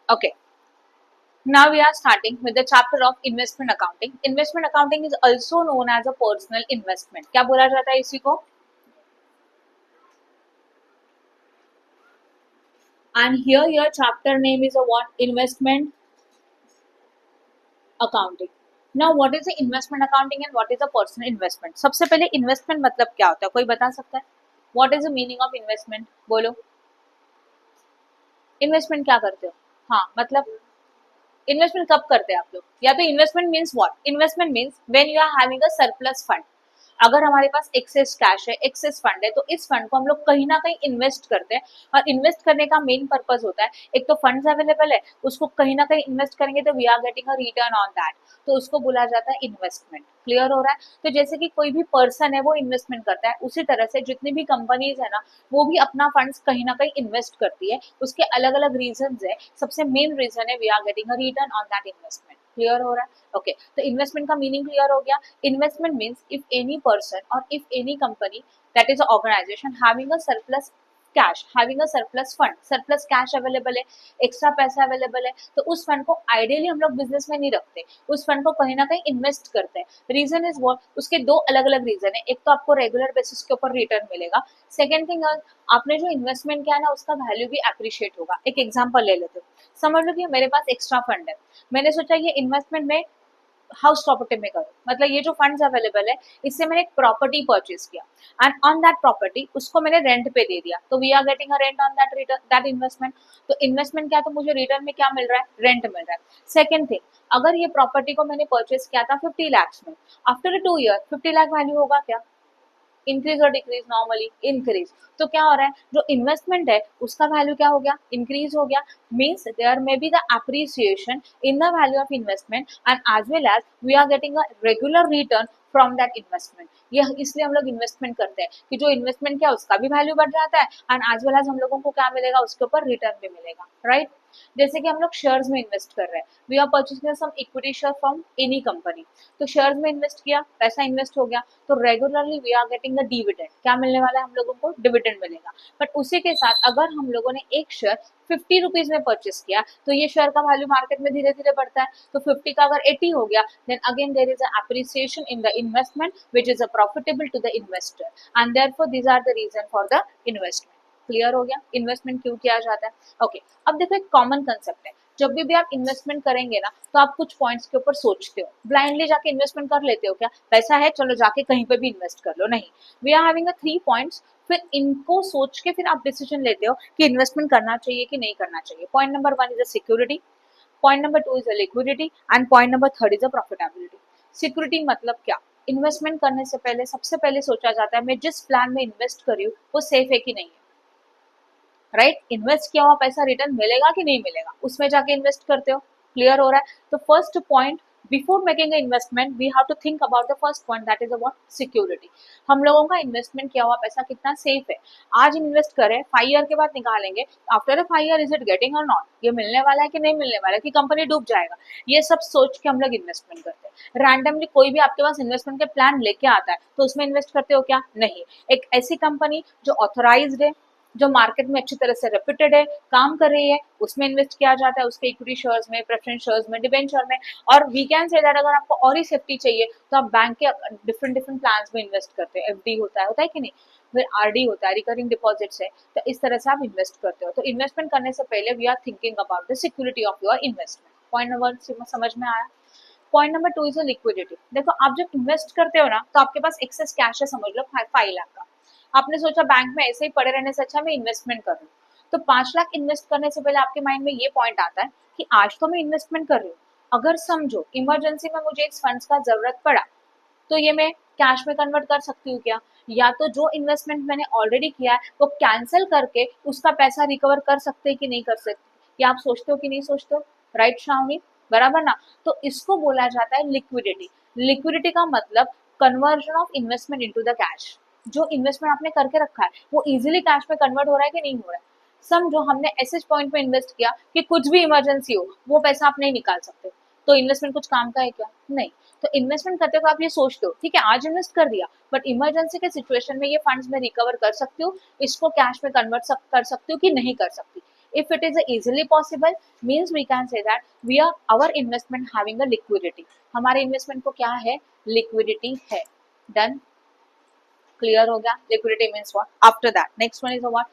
Okay, now we are starting with the chapter of investment accounting. Investment accounting is also known as a personal investment. क्या बोला जाता है इसी को? And here your chapter name is a what? Investment accounting. Now what is the investment accounting and what is a personal investment? सबसे पहले investment मतलब क्या होता है, कोई बता सकता है? What is the meaning of investment? बोलो. Investment क्या करते हो? हाँ, मतलब इन्वेस्टमेंट कब करते हैं आप लोग? या तो investment means what? Investment means when you are having a surplus fund. अगर हमारे पास एक्सेस कैश है, एक्सेस फंड है, तो इस फंड को हम लोग कहीं ना कहीं इन्वेस्ट करते हैं. और इन्वेस्ट करने का मेन पर्पज होता है, एक तो फंड्स अवेलेबल है, उसको कहीं ना कहीं इन्वेस्ट करेंगे तो we are getting a return on that, तो उसको बोला जाता है इन्वेस्टमेंट. क्लियर हो रहा है? तो जैसे कि कोई भी पर्सन है वो इन्वेस्टमेंट करता है, उसी तरह से जितनी भी कंपनीज है ना, वो भी अपना फंड्स कहीं ना कहीं इन्वेस्ट करती है. उसके अलग अलग रीजन है. सबसे मेन रीजन है we are getting a return on that investment. Clear हो रहा है? ओके, तो इन्वेस्टमेंट का मीनिंग क्लियर हो गया. Investment means if any person और if any company, that is organisation having a surplus cash, having a surplus fund, surplus cash available है, extra पैसा अवेलेबल है, तो उस फंड को आइडियली हम लोग बिजनेस में नहीं रखते, उस फंड को कहीं ना कहीं इन्वेस्ट करते हैं. Reason is what? उसके दो अलग अलग रीजन है. एक तो आपको रेगुलर बेसिस के ऊपर रिटर्न मिलेगा. सेकेंड थिंग, आपने जो इन्वेस्टमेंट किया है ना, उसका वैल्यू भी अप्रिशिएट होगा. एक एग्जाम्पल ले लेते हो. समझ लो कि मेरे पास एक्स्ट्रा फंड है, मैंने सोचा ये इन्वेस्टमेंट में हाउस प्रॉपर्टी में करूँ, मतलब ये जो फंड्स अवेलेबल है, इससे मैंने एक प्रॉपर्टी परचेज किया एंड ऑन दैट प्रॉपर्टी उसको मैंने रेंट पे दे दिया, तो we are getting a rent on that return, that investment. तो इन्वेस्टमेंट क्या, तो मुझे रिटर्न में क्या मिल रहा है? रेंट मिल रहा है. सेकेंड थिंग, अगर ये प्रॉपर्टी को मैंने परचेज किया था 50 lakhs में, आफ्टर 2 year 50 लाख वैल्यू होगा क्या? इंक्रीज और डिक्रीज? Normally increase. तो क्या हो रहा है, जो इन्वेस्टमेंट है उसका वैल्यू क्या हो गया? इंक्रीज हो गया. Means there may be the appreciation in the value of investment and as well as we are getting a regular return from that investment. ये इसलिए हम लोग इन्वेस्टमेंट करते हैं कि जो इन्वेस्टमेंट किया उसका भी वैल्यू बढ़ जाता है एंड एज वेल एज हम लोगों को क्या मिलेगा? उसके ऊपर रिटर्न भी मिलेगा. राइट? जैसे कि हम लोग शेयर्स में इन्वेस्ट कर रहे हैं, we are purchasing some equity share from any company, तो शेयर्स में इन्वेस्ट किया, पैसा इन्वेस्ट हो गया, तो regularly we are getting the dividend. क्या मिलने वाला है हम लोगों को? डिविडेंड मिलेगा. बट उसी के साथ अगर हम लोगों ने एक शेयर 50 रुपीज में परचेस किया, तो ये शेयर का वैल्यू मार्केट में धीरे धीरे बढ़ता है, तो 50 का अगर 80 हो गया, then again there is a appreciation in the investment which is a profitable to the investor and therefore these are the reason for the investment. Clear हो गया इन्वेस्टमेंट क्यों किया जाता है? ओके, अब देखो एक कॉमन कंसेप्ट है, जब भी आप इन्वेस्टमेंट करेंगे ना, तो आप कुछ पॉइंट्स के ऊपर सोचते हो. ब्लाइंडली जाके इन्वेस्टमेंट कर लेते हो क्या? पैसा है चलो जाके कहीं पे भी इन्वेस्ट कर लो? नहीं. We are having a 3 points, फिर इनको सोच के फिर आप डिसीजन लेते हो कि इन्वेस्टमेंट करना चाहिए कि नहीं करना चाहिए. Point number 1 is a security, point number 2 is a liquidity and point number 3 is a profitability. Security मतलब क्या? इन्वेस्टमेंट करने से पहले सबसे पहले सोचा जाता है मैं जिस प्लान में इन्वेस्ट कर रही हूँ वो सेफ है कि नहीं है. राइट? इन्वेस्ट किया हुआ पैसा रिटर्न मिलेगा कि नहीं मिलेगा, उसमें जाके इन्वेस्ट करते हो. क्लियर हो रहा है? तो first point, before making investment we have to think about the first point, that is about security. हम लोगों का इन्वेस्टमेंट किया हुआ पैसा कितना सेफ है? आज इन्वेस्ट करें, 5 year के बाद निकालेंगे, after a 5 year is it getting और नॉट, ये मिलने वाला है कि नहीं मिलने वाला है, कि कंपनी डूब जाएगा, ये सब सोच के हम लोग इन्वेस्टमेंट करते हैं. रैंडमली कोई भी आपके पास इन्वेस्टमेंट के प्लान लेके आता है तो उसमें इन्वेस्ट करते हो क्या? नहीं. एक ऐसी कंपनी जो ऑथोराइज्ड है, जो मार्केट में अच्छी तरह से रेप्यूटेड है, काम कर रही है, उसमें इन्वेस्ट किया जाता है, उसके इक्विटी शेयर्स में, प्रेफरेंस शेयर्स में, डिबेंचर में. और वी कैन से दैट अगर आपको और ही सेफ्टी चाहिए तो आप बैंक के डिफरेंट डिफरेंट प्लान्स में इन्वेस्ट करते हैं. एफडी होता है कि नहीं, फिर आरडी होता है, रिकरिंग डिपॉजिट्स है, तो इस तरह से आप इन्वेस्ट करते हो. तो इन्वेस्टमेंट करने से पहले we are thinking about the security of your investment. Point number समझ में आया? Point number 2 is liquidity. देखो आप जब इन्वेस्ट करते हो ना, तो आपके पास एक्सेस कैश है, समझ लो 5 लाख का, आपने सोचा बैंक में ऐसे ही पड़े रहने से अच्छा मैं इन्वेस्टमेंट करूँ, तो 5 लाख इन्वेस्ट करने से पहले आपके माइंड में ये पॉइंट आता है कि आज तो मैं इन्वेस्टमेंट कर रही हूँ, अगर समझो इमरजेंसी में मुझे इस फंड्स का जरूरत पड़ा तो ये मैं कैश में कन्वर्ट कर सकती हूँ क्या? या तो जो इन्वेस्टमेंट मैंने ऑलरेडी किया है वो कैंसिल करके उसका पैसा रिकवर कर सकते हैं कि नहीं कर सकते? या आप सोचते हो कि नहीं सोचते हो? राइट श्रावणी, बराबर ना? तो इसको बोला जाता है लिक्विडिटी. लिक्विडिटी का मतलब conversion of investment into the cash. जो इन्वेस्टमेंट आपने करके रखा है वो इजीली कैश में कन्वर्ट हो रहा है कि नहीं हो रहा है? समझो हमने ऐसे पॉइंट पे इन्वेस्ट किया कि कुछ भी इमरजेंसी हो वो पैसा आप नहीं निकाल सकते, तो इन्वेस्टमेंट कुछ काम का है क्या? नहीं. तो इन्वेस्टमेंट करते हो आप ये सोचते हो ठीक है आज इन्वेस्ट कर दिया, बट इमरजेंसी के सिचुएशन में ये फंड्स में रिकवर कर सकती हूँ, इसको कैश में कन्वर्ट कर सकती हूँ कि नहीं कर सकती. If it is easily possible, means we can say that we are our investment having a liquidity. हमारे इन्वेस्टमेंट को क्या है, लिक्विडिटी है. डन, क्लियर हो गया. Liquidity means what. After that next one is what,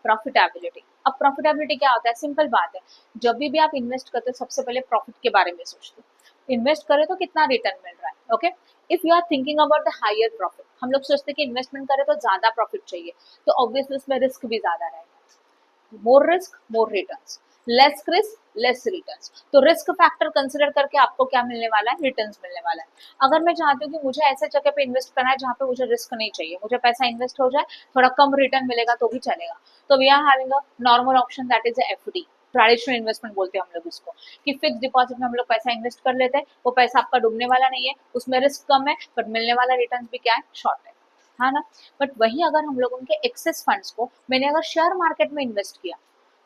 profitability. अब profitability क्या होता है, सिंपल बात है, जब भी आप इन्वेस्ट करते हो सबसे पहले प्रॉफिट के बारे में सोचते हो. इन्वेस्ट करें तो कितना रिटर्न मिल रहा है. Okay, if you are thinking about the higher profit, हम लोग सोचते हैं कि इन्वेस्टमेंट करें तो ज्यादा प्रॉफिट चाहिए, तो ऑब्वियसली उसमें रिस्क भी ज्यादा रहेगा. मोर रिस्क मोर returns, less risk less returns. तो रिस्क फैक्टर कंसिडर करके आपको क्या मिलने वाला है, रिटर्न्स मिलने वाला है. अगर मैं चाहती हूँ कि मुझे ऐसे जगह पे इन्वेस्ट करना है जहाँ पे मुझे रिस्क नहीं चाहिए, मुझे पैसा इन्वेस्ट हो जाए, थोड़ा कम रिटर्न मिलेगा तो भी चलेगा, तो we are having a normal option, that is FD. Traditional investment बोलते हैं हम लोग उसको, कि फिक्स डिपॉजिट में हम लोग पैसा इन्वेस्ट कर लेते हैं, वो पैसा आपका डूबने वाला नहीं है, उसमें रिस्क कम है, बट मिलने वाला रिटर्न भी क्या है, शॉर्ट है. हाँ ना. बट वही अगर हम लोगों के एक्सेस फंड्स को मैंने अगर शेयर मार्केट में इन्वेस्ट किया,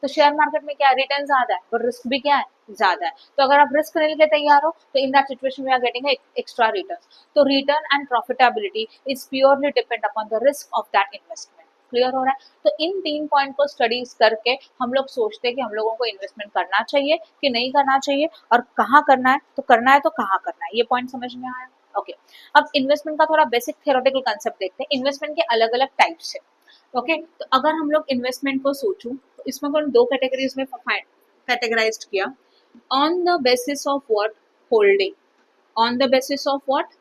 तो शेयर मार्केट में क्या है, रिटर्न ज्यादा है और रिस्क भी क्या है, ज्यादा है. तो अगर आप रिस्क लेने के तैयार हो, तो in that situation we are getting extra return. तो return and profitability is purely depend upon the risk of that investment. Clear हो रहा है. तो इन 3 पॉइंट को स्टडीज करके हम लोग सोचते हैं कि हम लोगों को इन्वेस्टमेंट करना चाहिए कि नहीं करना चाहिए, और कहाँ करना है, तो करना है तो कहाँ करना है. ये पॉइंट समझ में आया. ओके, अब इन्वेस्टमेंट का थोड़ा बेसिक थियोरेटिकल कांसेप्ट देखते हैं. इन्वेस्टमेंट के अलग अलग टाइप्स है. ओके, तो अगर हम लोग इन्वेस्टमेंट को सोचूं, तो इसमें को 2 कैटेगरीज में कैटेगराइज्ड किया. On the basis of what, holding. On the basis of what,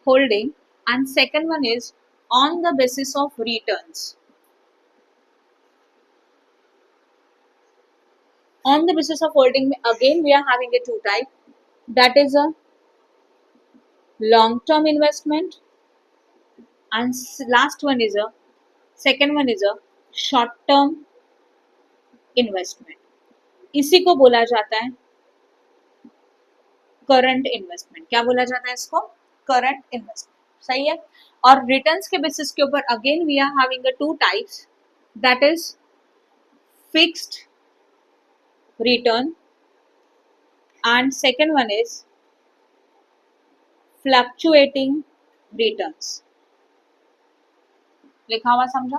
holding. And second one is on the basis of returns. On the basis of holding में again we are having a 2 type, that is a long term investment, and last one is a second one is a short term investment. इसी को बोला जाता है current investment. क्या बोला जाता है इसको, करंट इन्वेस्टमेंट. सही है. और रिटर्न्स के बेसिस के ऊपर again we are having a 2 types, that is fixed return and second one is fluctuating returns. लिखा हुआ समझा,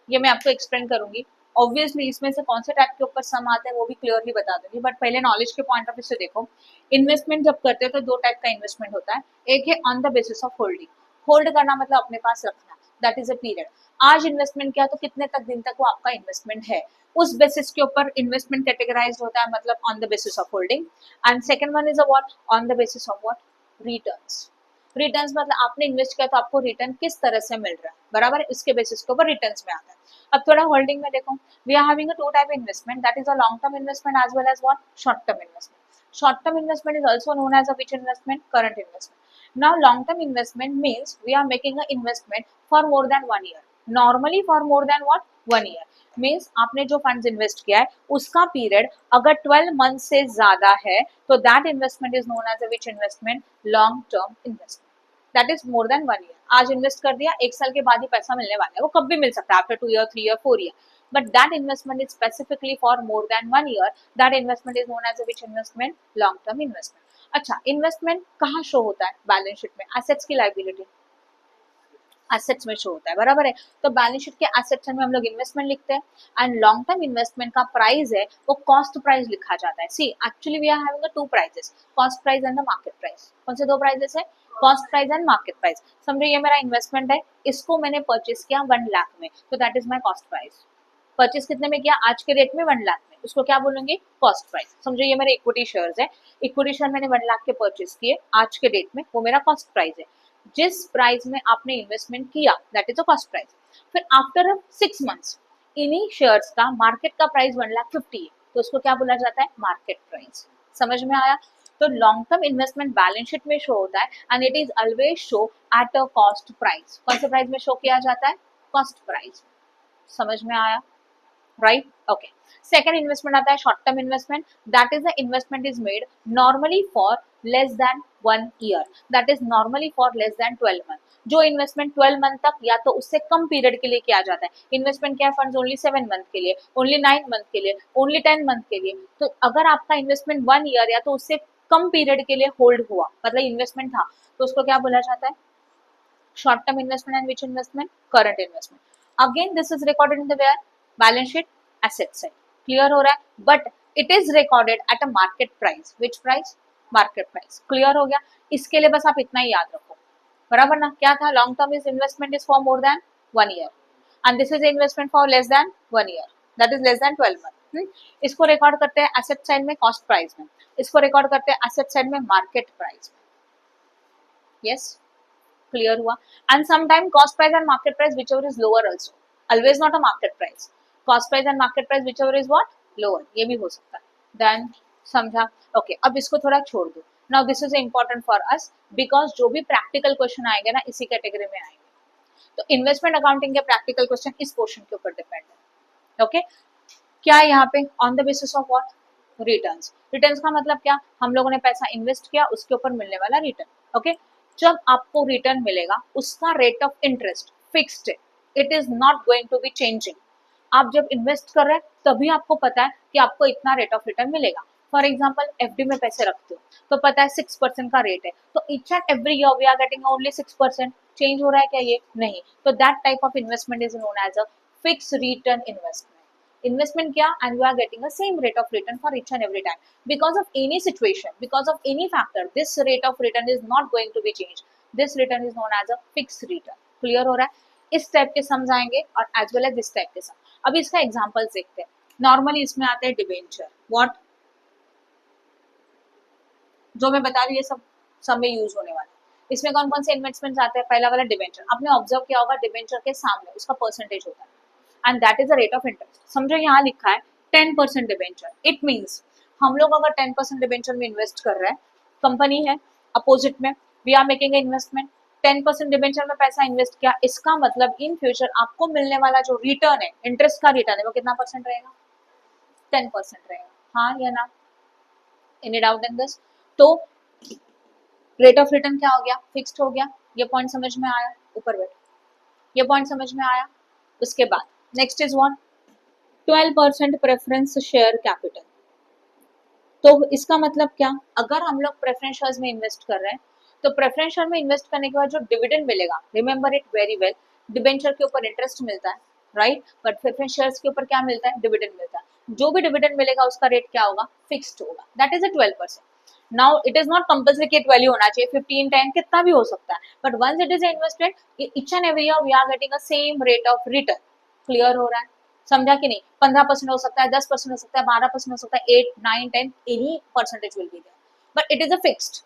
ये मैं आपको एक्सप्लेन करूंगी. ऑब्वियसली इसमें से कौन से टाइप के ऊपर सम आते हैं वो भी क्लियरली बता दूंगी, बट पहले नॉलेज के पॉइंट ऑफ व्यू से देखो. इन्वेस्टमेंट जब करते हैं तो 2 टाइप का इन्वेस्टमेंट होता है. एक है on the basis of holding. Hold करना मतलब अपने पास रखना, दैट इज अ पीरियड. आज इन्वेस्टमेंट किया तो कितने तक दिन तक वो आपका इन्वेस्टमेंट है, उस बेसिस के ऊपर इन्वेस्टमेंट कैटेगराइज होता है, मतलब on the basis of holding. And second one is a what, on the basis of what, returns. Returns मतलब आपने इन्वेस्ट किया तो आपको रिटर्न किस तरह से मिल रहा है, बराबर है, इसके बेसिस के ऊपर रिटर्न्स में आता है. अब थोड़ा होल्डिंग में देखो, we are having a 2 type investment, that is a long term investment as well as what, short term investment. Short term investment is also known as a which investment, current investment. Now long term investment means we are making a investment for more than 1 year. Normally for more than what, 1 year. Means आपने जो funds invest किया है उसका period अगर 12 month से ज्यादा है, तो that investment is known as a which investment, long term investment. That is more than 1 year. आज इन्वेस्ट कर दिया, 1 साल के बाद ही पैसा मिलने वाला है, वो कब भी मिल सकता है, after 2 year, 3 year, 4 year. But that investment is specifically for more than 1 year. That investment is known as a which investment, long term investment. अच्छा, इन्वेस्टमेंट कहाँ शो होता है, बैलेंस शीट में. एसेट्स की लायबिलिटी एसेट्स में show होता है, बराबर है. तो बैलेंस शीट के एसेट्स में हम लोग इन्वेस्टमेंट लिखते हैं. एंड लॉन्ग टर्म इन्वेस्टमेंट का प्राइस है वो कॉस्ट प्राइस लिखा जाता है. See actually we are having 2 prices, cost price and the market price. कौन से 2 प्राइजेस है, cost price and market price. समझो ये मेरा इन्वेस्टमेंट है, इसको मैंने परचेस किया 1 लाख में, तो that is my cost price. Purchase कितने में किया, आज के रेट में 1 लाख में, उसको क्या बोलूंगी, कॉस्ट प्राइस. समझो ये मेरे इक्विटी शेयर्स है, इक्विटी शेयर मैंने 1 लाख के परचेस किए आज के डेट में, वो मेरा कॉस्ट प्राइस है. जिस प्राइस में आपने इन्वेस्टमेंट किया that is a cost price. फिर आफ्टर 6 मंथ्स इन्हीं शेयर्स का मार्केट का प्राइस 1,50,000 है, तो उसको क्या बोला जाता है, मार्केट प्राइस. समझ में आया. तो long term investment balance sheet में शो होता है and it is always show at a cost price. कौन से प्राइस में शो किया जाता है, कॉस्ट प्राइस. समझ में आया, राइट. ओके, सेकंड इन्वेस्टमेंट आता है short term investment. That is the investment is made normally for less than 1 year. That is normally for less than 12 month. जो इन्वेस्टमेंट 12 मंथ तक या तो उससे कम पीरियड के लिए किया जाता है. इन्वेस्टमेंट क्या है, फंड्स ओनली 7 मंथ के लिए, ओनली 9 मंथ के लिए, ओनली 10 मंथ के लिए. तो अगर आपका इन्वेस्टमेंट 1 ईयर या तो उससे कम पीरियड के लिए होल्ड हुआ, मतलब इन्वेस्टमेंट था, तो उसको क्या बोला जाता है, short term investment. And which investment, current investment. Again this is recorded in the where, balance sheet. Asset side, clear हो रहा है, but it is recorded at a market price, which price, market price, clear हो गया। इसके लिए बस आप इतना ही याद रखो, बराबर ना, क्या था, long term is investment is for more than 1 year and this is investment for less than 1 year, that is less than 12 month। इसको रिकॉर्ड करते हैं एसेट साइड में कॉस्ट प्राइस में, इसको रिकॉर्ड करते हैं एसेट साइड में मार्केट प्राइस में। यस, क्लियर हुआ। And sometime cost price and market price which ever is lower also, always not a market price, cost price and market price which ever is what, lower, ये भी हो सकता है। Then समझा, okay अब इसको थोड़ा छोड़ दो। Now this is important for us because जो भी प्रैक्टिकल क्वेश्चन आएंगे ना इसी कैटेगरी में आएंगे, तो इन्वेस्टमेंट अकाउंटिंग के प्रैक्टिकल क्वेश्चन इस पोर्शन के ऊपर डिपेंड है। ओके, क्या है यहाँ पे, on the basis of what, returns. Returns का मतलब क्या, हम लोगों ने पैसा इन्वेस्ट किया उसके ऊपर मिलने वाला रिटर्न। ओके, जब आपको रिटर्न मिलेगा उसका रेट ऑफ इंटरेस्ट फिक्स्ड है, it is not going to be changing. आप जब इन्वेस्ट कर रहे हैं तभी आपको पता है कि आपको इतना रेट ऑफ रिटर्न मिलेगा। फॉर एग्जाम्पल एफडी में पैसे रखते हो तो पता है 6% का रेट है, तो each and every year we are getting only 6%, change हो रहा है क्या, ये नहीं, तो that type of investment is known as a fix return investment. Investment kya, and you are getting a same rate of return for each and every time because of any situation, because of any factor, this rate of return is not going to be changed, this return is known as a fixed return। Clear हो रहा है, इस type के sums आएंगे और as well as this type के sum. अभी इसका एग्जांपल देखते हैं। नॉर्मली इसमें आते हैं डिबेंचर, व्हाट, जो मैं बता रही हूँ ये सब में यूज होने वाला है। इसमें कौन कौन से इन्वेस्टमेंट्स आते हैं, पहला वाला डिबेंचर, आपने ऑब्जर्व किया होगा डिबेंचर के सामने उसका परसेंटेज होता है and that is the rate of interest. समझो यहाँ लिखा है 10% डिबेंचर, इट मीन्स हम लोग अगर 10% डिबेंचर में इन्वेस्ट कर रहे हैं, कंपनी है अपोजिट में, we are making investment, 10% debenture में पैसा इन्वेस्ट किया, इसका मतलब इन फ्यूचर आपको मिलने वाला जो रिटर्न है, इंटरेस्ट का रिटर्न है, वो कितना परसेंट रहेगा, 10% रहेगा, हाँ या ना, एनी डाउट इन दिस। तो रेट ऑफ रिटर्न क्या हो गया, फिक्स्ड हो गया, ये पॉइंट समझ में आया, ऊपर बैठ, ये पॉइंट समझ में आया। उसके बाद next is what, 12% preference share capital. तो इसका मतलब क्या, अगर हम लोग प्रेफरेंस शेयर्स में इन्वेस्ट कर रहे हैं तो प्रेफरेंस शेयर में इन्वेस्ट करने के बाद जो डिविडेंड मिलेगा, remember it very well, debenture के ऊपर इंटरेस्ट मिलता है, राइट, बट प्रेफरेंस शेयर्स के ऊपर क्या मिलता है, डिविडेंड मिलता है। जो भी डिविडेंड मिलेगा उसका रेट क्या होगा, फिक्स्ड होगा, that is a 12%। Now it is not compulsory कि 12 होना चाहिए, 15, 10 कितना भी हो सकता है, but once it is invested each and every year we are getting a same rate of return. Clear हो रहा है, समझा कि नहीं, 15% हो सकता है, 10% हो सकता है, 12% हो सकता है, 8, 9, 10, any percentage will be there, but it is a fixed.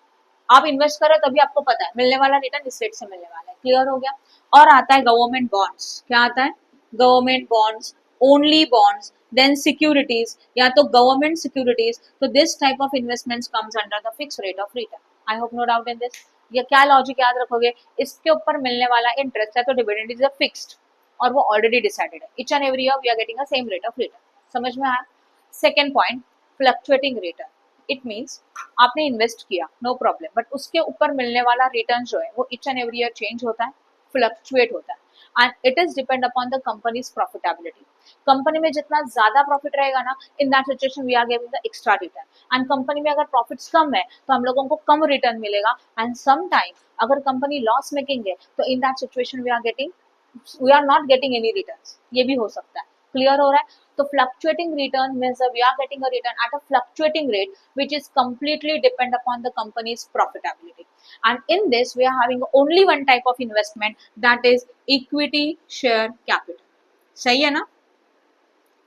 आप इन्वेस्ट करो तभी आपको पता है मिलने वाला रिटर्न इस रेट से मिलने वाला है। क्लियर हो गया। और आता है गवर्नमेंट बॉन्ड्स, क्या आता है, government bonds, only bonds, then securities, या तो गवर्नमेंट सिक्योरिटीज, तो this type of investments comes under the fix rate of return. I hope no doubt in this. ये क्या लॉजिक याद रखोगे, इसके ऊपर मिलने वाला इंटरेस्ट है तो डिविडेंड इज अ फिक्स्ड और वो ऑलरेडी डिसाइडेड है, each and every year we are getting a same rate of return. समझ में आया। Second point, fluctuating return, it means आपने इन्वेस्ट किया नो प्रॉब्लम, बट उसके ऊपर मिलने वाला रिटर्न जो है वो each and every year change होता है, फ्लक्चुएट होता है, and it is depend upon the company's profitability. Company में जितना ज्यादा प्रॉफिट रहेगा ना, in that situation we are giving the extra return, and company में अगर प्रॉफिट्स कम है तो हम लोगों को कम रिटर्न मिलेगा, एंड सम टाइम अगर कंपनी लॉस मेकिंग है तो in that situation we are not getting any return, ये भी हो सकता है। क्लियर हो रहा है। तो fluctuating return means that we are getting a return at a fluctuating rate which is completely depend upon the company's profitability, and in this we are having only one type of investment, that is equity share capital। सही है ना,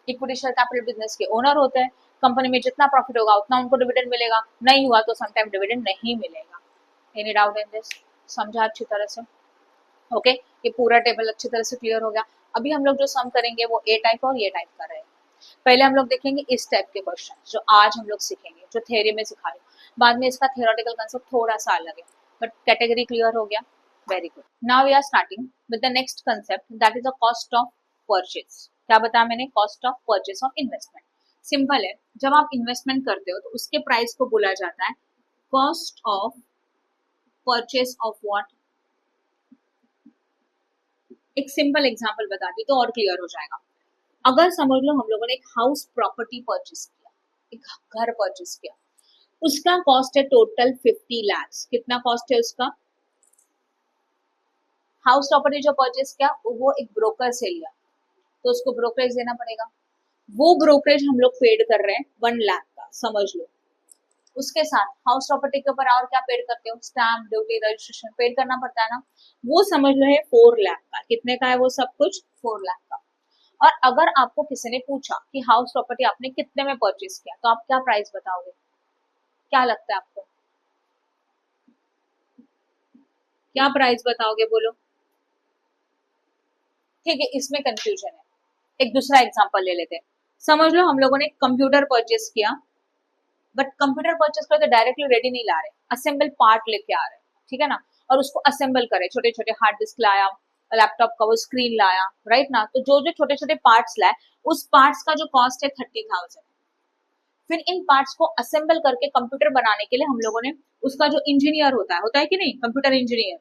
equity share capital business के owner होते हैं, company में जितना profit होगा उतना उनको डिविडेंड मिलेगा, नहीं हुआ तो समटाइम डिविडेंड नहीं मिलेगा। एनी डाउट इन दिस, समझा अच्छी तरह से, ओके ये पूरा टेबल अच्छी तरह से क्लियर हो गया। अभी हम लोग जो सम करेंगे वो ए टाइप और ये टाइप का रहेगा। पहले हम लोग देखेंगे इस टाइप के क्वेश्चन जो आज हम लोग सीखेंगे, जो थ्योरी में सिखा रही हूँ, बाद में इसका थियोरेटिकल कंसेप्ट थोड़ा सा अलग है, बट कैटेगरी क्लियर हो गया, very good. Now we are starting with the next concept, that is a cost of purchase. क्या बताया मैंने, cost of purchase of investment. Simple है, जब आप इन्वेस्टमेंट करते हो तो उसके प्राइस को बोला जाता है cost of purchase of what. एक सिंपल एग्जांपल बता दी तो और क्लियर हो जाएगा। अगर समझ लो हम लोगों ने एक हाउस प्रॉपर्टी परचेस किया, एक घर परचेस किया, उसका कॉस्ट है टोटल 50 लाख। कितना कॉस्ट है उसका, हाउस प्रॉपर्टी जो परचेस किया वो एक ब्रोकर से लिया तो उसको ब्रोकरेज देना पड़ेगा, वो ब्रोकरेज हम लोग पेड कर रहे हैं 1 लाख का, समझ लो। उसके साथ हाउस प्रॉपर्टी के ऊपर और क्या पेड करते हो, स्टैम्प ड्यूटी रजिस्ट्रेशन पेड करना पड़ता है ना, वो समझ लो है 4 लाख का। कितने का है वो सब कुछ, 4 लाख का। और अगर आपको किसी ने पूछा कि हाउस प्रॉपर्टी आपने कितने में परचेज किया, तो आप क्या प्राइस बताओगे, क्या लगता है आपको, क्या प्राइस बताओगे बोलो। ठीक है, इसमें कंफ्यूजन है। एक दूसरा एग्जांपल ले लेते हैं। समझ लो हम लोगों ने कंप्यूटर परचेस किया, बट कंप्यूटर परचेस कर तो डायरेक्टली रेडी नहीं ला रहे, असेंबल पार्ट लेके आ रहे हैं, ठीक है ना। और उसको असेंबल करे, छोटे छोटे हार्ड डिस्क लाया, लैपटॉप का वो स्क्रीन लाया, राइट ना। तो जो जो छोटे छोटे पार्ट्स लाए, उस पार्ट्स का जो कॉस्ट है 30,000। फिर इन पार्ट्स को असेंबल करके कंप्यूटर बनाने के लिए हम लोगों ने उसका जो इंजीनियर होता है कि नहीं, कंप्यूटर इंजीनियर,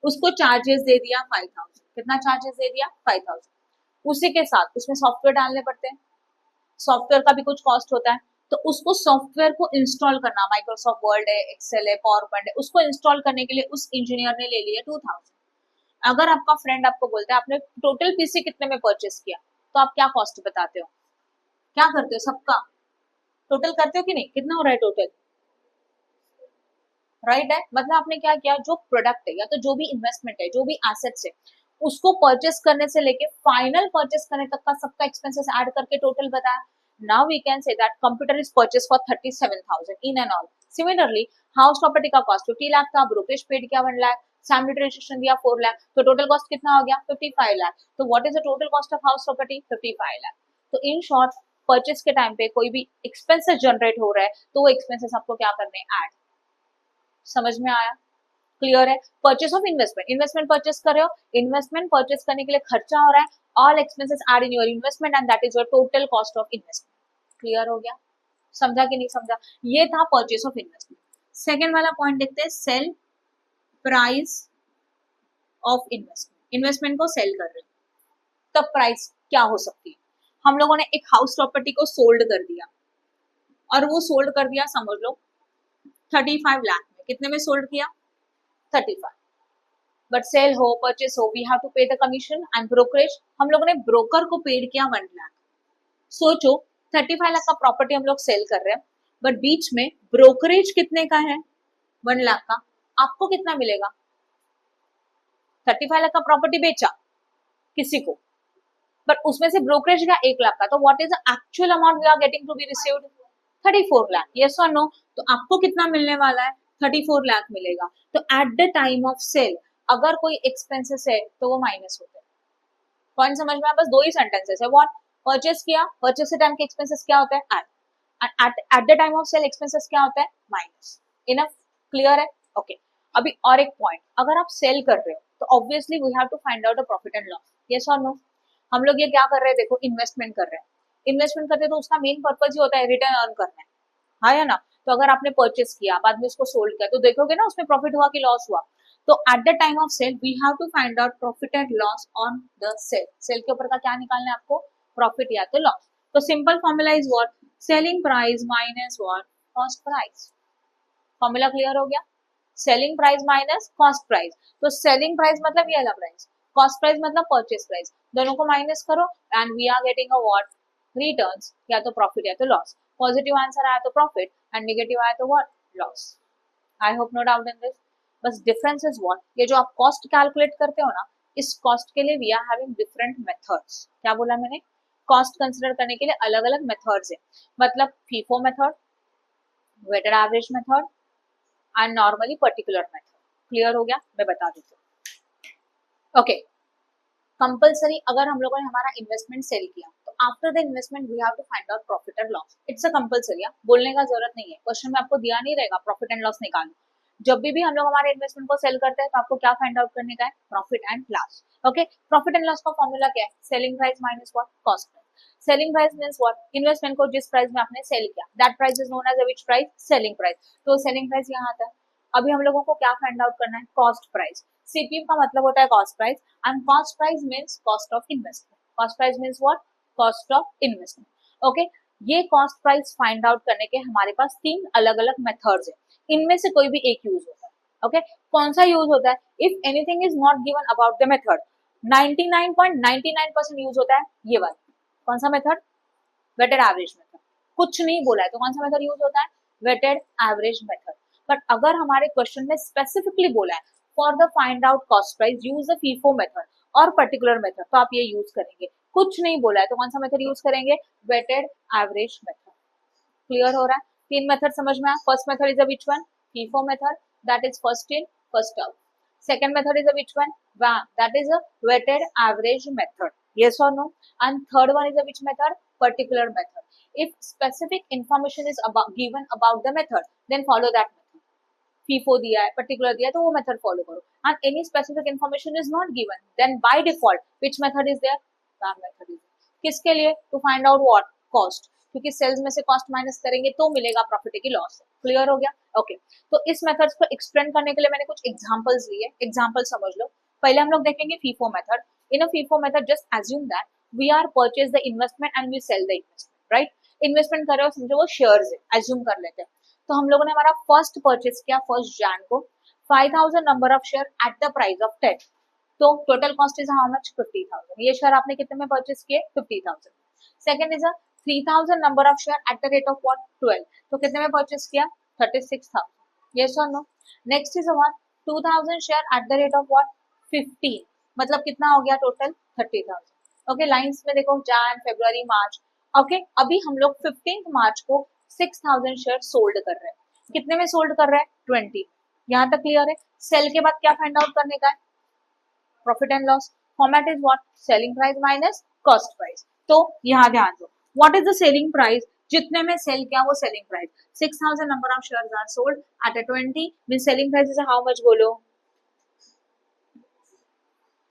उसको चार्जेस दे दिया 5,000। कितना चार्जेस दे दिया, 5,000। उसी के साथ उसमें सॉफ्टवेयर डालने पड़ते हैं, सॉफ्टवेयर का भी कुछ कॉस्ट होता है। तो उसको सॉफ्टवेयर को इंस्टॉल करना, माइक्रोसॉफ्ट वर्ड है, एक्सेल है, पावर पॉइंट है, उसको इंस्टॉल करने के लिए उस इंजीनियर ने ले लिया 2,000। अगर आपका फ्रेंड आपको बोलता है आपने टोटल पीसी कितने में परचेस किया, तो आप क्या कॉस्ट बताते हो, क्या करते हो, सबका टोटल करते हो कि नहीं, कितना हो रहा है टोटल, राइट है। मतलब आपने क्या किया, जो प्रोडक्ट है या तो जो भी इन्वेस्टमेंट है, जो भी एसेट्स है, उसको परचेस करने से लेके फाइनल परचेस करने तक का सबका एक्सपेंसेस ऐड करके टोटल बताया। Now we can say that computer is purchase for 37,000 in and all. Similarly house property का कॉस्ट 50 लाख था, ब्रोकरेज पेड किया 1 लाख, स्टैम्प ड्यूटी रजिस्ट्रेशन दिया 4 लाख, तो टोटल कॉस्ट कितना हो गया, 55 लाख। तो what is the total cost of house property, 55 lakh. तो इन शॉर्ट, परचेस के टाइम पे कोई भी एक्सपेंसेस जनरेट हो रहा है, तो वो एक्सपेंसेस आपको क्या करने हैं, ऐड। समझ में आया, क्लियर है। Purchase of investment, investment purchase कर रहे हो, इन्वेस्टमेंट परचेस करने के लिए खर्चा हो रहा है, all expenses add in your investment and that is your total cost of investment. Clear हो गया, समझा कि नहीं समझा। ये था परचेस ऑफ इन्वेस्टमेंट। सेकेंड वाला पॉइंट देखते हैं, sale price of investment. Investment को सेल कर रहे हो, तब प्राइस क्या हो सकती है। हम लोगों ने एक हाउस प्रॉपर्टी को सोल्ड कर दिया, और वो सोल्ड कर दिया समझ लो 35 लाख में। कितने में सोल्ड किया, 35। बट सेल हो परचेस हो, वी हैव टू पे द कमीशन एंड ब्रोकरेज। हम लोगों ने ब्रोकर को पेड किया 1 लाख। सोचो 35 लाख का प्रॉपर्टी हम लोग सेल कर रहे हैं, बट बीच में ब्रोकरेज कितने का है, 1 लाख का। आपको कितना मिलेगा, 35 लाख का प्रॉपर्टी बेचा किसी को, बट उसमें से ब्रोकरेज का 1 लाख का। तो what is the actual amount we are getting to be received, 34 lakh. Yes और नो। तो आपको कितना मिलने वाला है, 34 लाख मिलेगा। तो at the time of sale अगर कोई एक्सपेंसेस है तो वो माइनस होते हैं। पॉइंट समझ में आया, बस 2 ही सेंटेंसेस है। व्हाट, परचेस किया, परचेस के टाइम के एक्सपेंसेस क्या होता है, at the time of sale expenses क्या होता है, माइनस। इनफ, क्लियर है, ओके। अभी और एक पॉइंट, अगर आप सेल कर रहे हो तो obviously we have to find out the profit and loss. Yes और नो। हम लोग ये क्या कर रहे हैं, देखो इन्वेस्टमेंट कर रहे हैं। इन्वेस्टमेंट करते हैं तो उसका मेन पर्पज ही होता है रिटर्न अर्न करना है, हाँ या ना। तो अगर आपने परचेस किया, बाद में उसको सोल्ड किया, तो देखोगे ना उसमें प्रॉफिट हुआ कि लॉस हुआ। तो at the time of sale we have to find out profit and loss on the sale. Sale के ऊपर का क्या निकालना है आपको, प्रॉफिट या तो लॉस। तो simple formula is what, selling price minus what, cost price. Formula clear हो गया, selling price minus cost price. तो सेलिंग प्राइस मतलब ये वाला प्राइस, कॉस्ट प्राइस मतलब परचेस प्राइस, दोनों को माइनस करो and we are getting a what, returns, या तो प्रॉफिट या तो लॉस। पॉजिटिव आंसर आया तो प्रॉफिट एंड नेगेटिव आया तो what, loss. I hope no doubt in this. बस डिफरेंस इज व्हाट, ये जो आप कॉस्ट कैलकुलेट करते हो ना, इस कॉस्ट के लिए we are having different methods. क्या बोला मैंने, कॉस्ट कंसिडर करने के लिए अलग अलग मेथड्स है। मतलब FIFO method, weighted average method and normally particular method. Clear हो गया, मैं बता देती हूँ, ओके। कंपलसरी अगर हम लोगों ने हमारा इन्वेस्टमेंट सेल किया, तो after the investment we have to find out profit and loss. It's a compulsory, बोलने का जरूरत नहीं है, क्वेश्चन में आपको दिया नहीं रहेगा प्रॉफिट एंड लॉस निकालो। जब भी हम लोग हमारे इन्वेस्टमेंट को सेल करते हैं तो आपको क्या फाइंड आउट करने का है, profit and loss. Okay, profit and loss का फॉर्मूला क्या है, selling price minus what, cost price. Selling price means what, investment को जिस प्राइस में आपने सेल किया, that price is known as which price, selling price. तो सेलिंग प्राइस यहाँ आता है। अभी हम लोगों को क्या फाइंड आउट करना है, कॉस्ट प्राइस। सीपीएम का मतलब होता है cost price and cost price means cost of investment. Cost price means what, cost of investment. Okay, ये कॉस्ट प्राइस फाइंड आउट करने के हमारे पास 3 अलग अलग मेथड्स हैं, इनमें से कोई भी एक यूज होता है। ओके, कौन सा यूज होता है, if anything is not given about the method, 99.99% use होता है ये वाला। कौन सा मेथड, वेटेड एवरेज मेथड, कुछ नहीं बोला है तो कौन सा मेथड यूज होता है, वेटेड एवरेज मेथड। बट अगर हमारे क्वेश्चन में स्पेसिफिकली बोला है for the find out cost price use the FIFO method और पर्टिकुलर मेथड, तो आप ये यूज करेंगे। कुछ नहीं बोला है तो कौन सा मेथड यूज करेंगे, वेटेड एवरेज मेथड। क्लियर हो रहा है, तीन मेथड समझ में आया। First method is a which one, FIFO method, that is first in first out. Second method is a which one, that is a weighted average method, yes or no? And third one is a which method, particular method. If specific information is given about the method, then follow that method. FIFO दिया है, particular दिया है, तो वो method follow करो। And any specific information is not given, then by default which method is there, that method is. किसके लिए, to find out what, cost, क्योंकि सेल्स में से कॉस्ट माइनस करेंगे तो मिलेगा प्रॉफिट की लॉस। क्लियर हो गया, ओके। तो इस मेथड्स को एक्सप्लेन करने के लिए मैंने कुछ एग्जांपल्स लिए, एग्जांपल समझ लो। पहले हम लोग देखेंगे FIFO method. In a FIFO method just assume that we are purchase the investment and we sale the investment, right. Investment कर रहे हो, समझो वो शेयर्स है, एज्यूम कर लेते हैं। तो हम लोगों ने हमारा फर्स्ट परचेज किया 1 जैन को, 5000 number of share at the price of 10, तो total cost is how much, 50,000। ये शेयर आपने कितने में परचेज किए, 50,000। Second is a 3000 number of share at the rate of what, 12, तो कितने में परचेज किया, 36,000। यस और no. Next is what, 2000 share at the rate of what, 15, मतलब कितना हो गया टोटल, 30,000। ओके, लाइंस में देखो, जैन, फरवरी, मार्च। ओके, अभी हम लोग 15 मार्च को 6000 शेयर सोल्ड कर रहे हैं। कितने में सोल्ड कर रहे हैं, 20। यहाँ तक क्लियर है। सेल के बाद क्या फाइंड आउट करने का है, profit and loss. Format is what, selling price minus cost price. तो यहाँ ध्यान दो, what is the selling price, जितने में सेल किया वो selling price. 6000 number of shares are sold at a 20, mean selling price is how much, बोलो।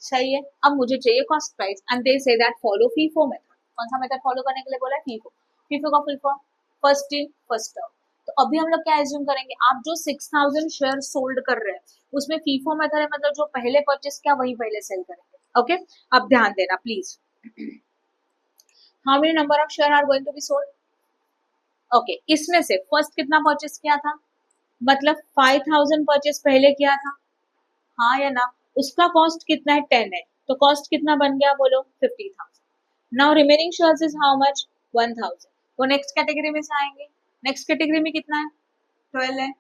सही है। अब मुझे चाहिए cost price and they say that follow FIFO method. कौन सा मेथड फॉलो करने के लिए बोला है, फीफो। फीफो का full form, first in first out. तो अभी हम लोग क्या एज्यूम करेंगे, आप जो 6000 शेयर सोल्ड कर रहे हैं उसमें फीफो मेथड है, मतलब जो पहले परचेस किया वही पहले सेल करेंगे। ओके, अब ध्यान देना please. How many number of share are going to be sold. Okay, इसमें से फर्स्ट कितना परचेस किया था, मतलब 5000 परचेस पहले किया था, हाँ या ना। उसका कॉस्ट कितना है, 10 है, तो कॉस्ट कितना बन गया, बोलो, 50,000। Now remaining shares is how much, 1000। वो नेक्स्ट कैटेगरी में से आएंगे। नेक्स्ट कैटेगरी में कितना है, 12 है,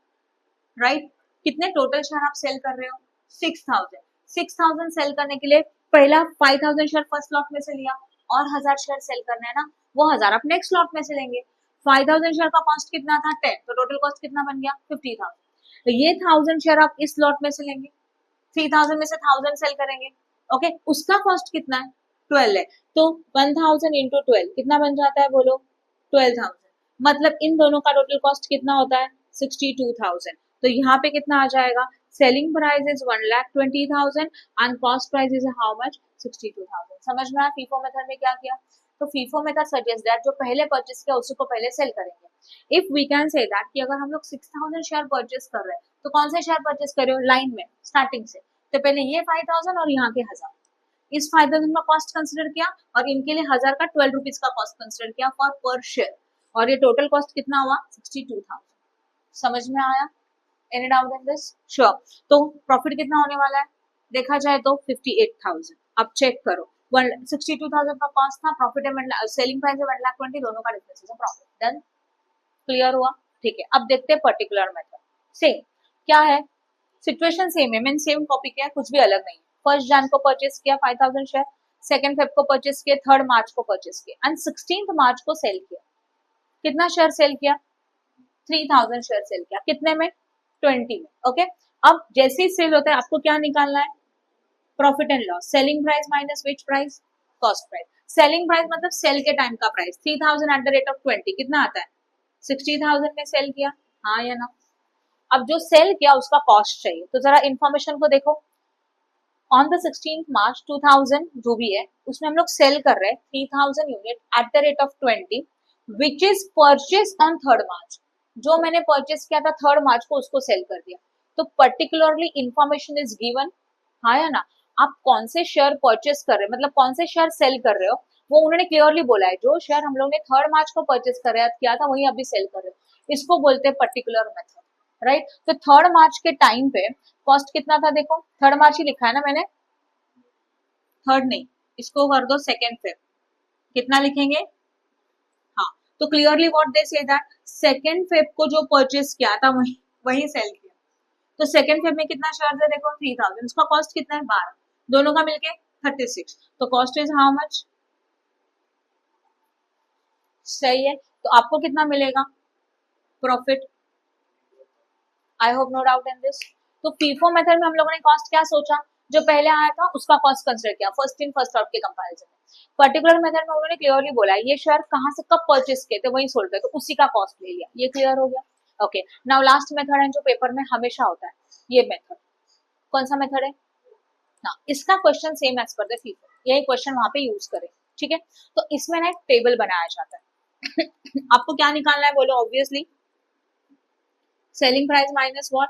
राइट। कितने टोटल शेयर आप सेल कर रहे हो, 6000। 6000 सेल करने के लिए पहला 5000 शेयर फर्स्ट लॉट में से लिया, और 1000 शेयर सेल करना है ना, वो 1000 आप नेक्स्ट लॉट में से लेंगे। 5000 शेयर का कॉस्ट कितना था, 10, तो टोटल कॉस्ट कितना बन गया, 50,000। तो ये 1000 शेयर आप इस लॉट में से लेंगे, 3000 में से 1000 सेल करेंगे। ओके, उसका कॉस्ट कितना है, 12 है, तो 1000 इंटू 12 कितना बन जाता है, बोलो, 12,000। मतलब इन दोनों का टोटल कॉस्ट कितना होता है, 62,000। तो यहाँ पे कितना आ जाएगा, selling price is 1,20,000 and cost price is how much, 62,000। समझ में आया फीफो मेथड में क्या किया। तो फीफो मेथड सजेस्ट दैट जो पहले परचेस किया उसी को पहले सेल करेंगे। If we can say that कि अगर हम लोग 6000 शेयर परचेस कर रहे हैं तो कौन से शेयर परचेस कर रहे हो, लाइन में स्टार्टिंग से, तो पहले ये 5000 और यहाँ के 1000, इस 5000 का कॉस्ट कंसिडर किया और इनके लिए 1000 का 12 रुपीज का कॉस्ट कंसिडर किया फॉर पर शेयर, और ये टोटल कॉस्ट कितना हुआ, 62,000। समझ में आया, any doubt in this, sure. तो प्रॉफिट कितना होने वाला है, देखा जाए तो 58,000। अब चेक करो, 62,000 का कॉस्ट था, प्रॉफिट है, सेलिंग प्राइस है 1,20,000, दोनों का डिफरेंस है प्रॉफिट। देन क्लियर हुआ, ठीक है। अब देखते हैं पर्टिकुलर मेथड। सेम क्या है, सिचुएशन सेम है, मीन सेम कॉपी किया, कुछ भी अलग नहीं है। फर्स्ट जैन को परचेस किया 5000 शेयर, सेकंड फेब को परचेस किया, थर्ड मार्च को परचेस किया एंड 16th मार्च को सेल किया। कितना शेयर सेल किया, 3000 शेयर सेल किया, कितने में, 20 में। ओके, अब जैसे ही सेल होता है आपको क्या निकालना है, profit and loss, selling price minus which price, cost price. Selling price मतलब सेल के टाइम का price, 3000 eight the rate of 20 कितना आता है, 60,000 में सेल किया, हाँ या ना। अब जो सेल किया उसका कॉस्ट चाहिए, तो जरा इंफॉर्मेशन को देखो। ऑन द 16th मार्च 2000 जो भी है उसमें हम लोग सेल कर रहे हैं 3000 unit eight the rate of 20 which is purchase on 3rd मार्च। जो मैंने परचेस किया था 3rd मार्च को उसको सेल कर दिया, तो पर्टिकुलरली इंफॉर्मेशन इज गिवन, हाँ या ना। आप कौन से शेयर परचेस कर रहे हैं, मतलब कौन से शेयर सेल कर रहे हो, वो उन्होंने क्लियरली बोला है। जो शेयर हम लोग ने 3rd मार्च को परचेस किया था वही अभी सेल कर रहे हो, इसको बोलते हैं पर्टिकुलर मेथड, राइट। तो 3rd मार्च के टाइम पे कॉस्ट कितना था, देखो 3rd मार्च ही लिखा है ना मैंने, थर्ड नहीं, इसको कर दो 2nd फेब, कितना लिखेंगे, हाँ तो clearly what they say that second Feb को जो परचेस किया था वही वही सेल किया। तो सेकेंड फेब में कितना शेयर है देखो 3000, उसका कॉस्ट कितना है 12, दोनों का मिलके 36, तो कॉस्ट इज हाउ मच, सही है। तो आपको कितना मिलेगा profit, I hope no doubt in this. तो फीफो मेथड में हम लोगों ने कॉस्ट क्या सोचा, जो पहले आया था उसका कॉस्ट कंसिडर किया फर्स्ट इन फर्स्ट आउट के कंपैरिजन में। पर्टिकुलर मेथड में उन्होंने क्लियरली बोला ये शेयर कहाँ से कब परचेस किए थे वही सोल्ड है, तो उसी का कॉस्ट ले लिया, ये क्लियर हो गया। ओके, नाउ लास्ट मेथड है जो पेपर में हमेशा होता है, ये मेथड कौन सा मेथड है ना, इसका question same as per the FIFO, यही क्वेश्चन वहां पे यूज करें, ठीक है। तो इसमें ना एक टेबल बनाया जाता है आपको क्या निकालना है बोलो, obviously selling price minus what,